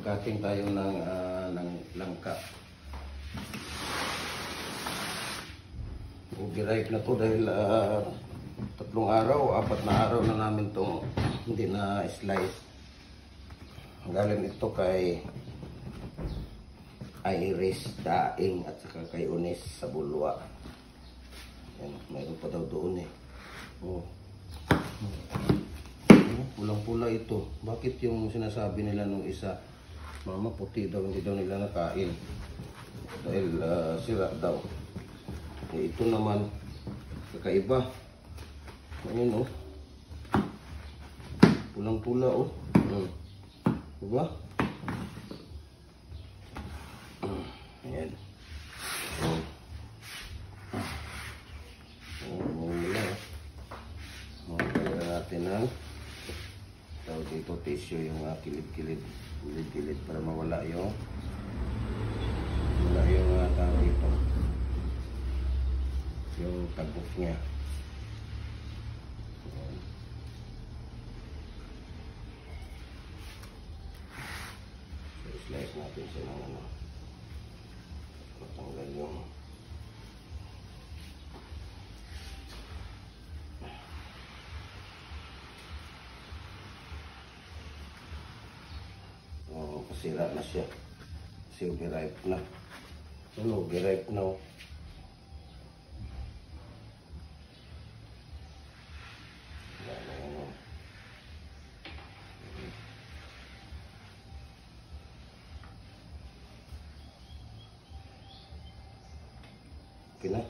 Mag-cutting tayo ng langka. Overripe na to dahil 3 araw, 4 na araw na namin itong hindi na slice. Galing ito kay Iris Daing at saka kay Unis sa Bulwa. Yan, mayroon pa daw doon eh. Oh. Pulang-pula ito. Bakit yung sinasabi nila nung isa, mama puti daw, hindi daw nila nakain dahil sira daw. Eh, ito naman kakaiba. Ayun oh, pulang-pula oh. Diba? Ayan. Mula. Magkala natin ng tawag dito tissue yung kilid-kilid para mawala yung tawag dito yung tagok niya. So, slice natin siya ng ano, matanggal yung kasira na siya kasi overripe na. Ano, overripe na oh. Okay na.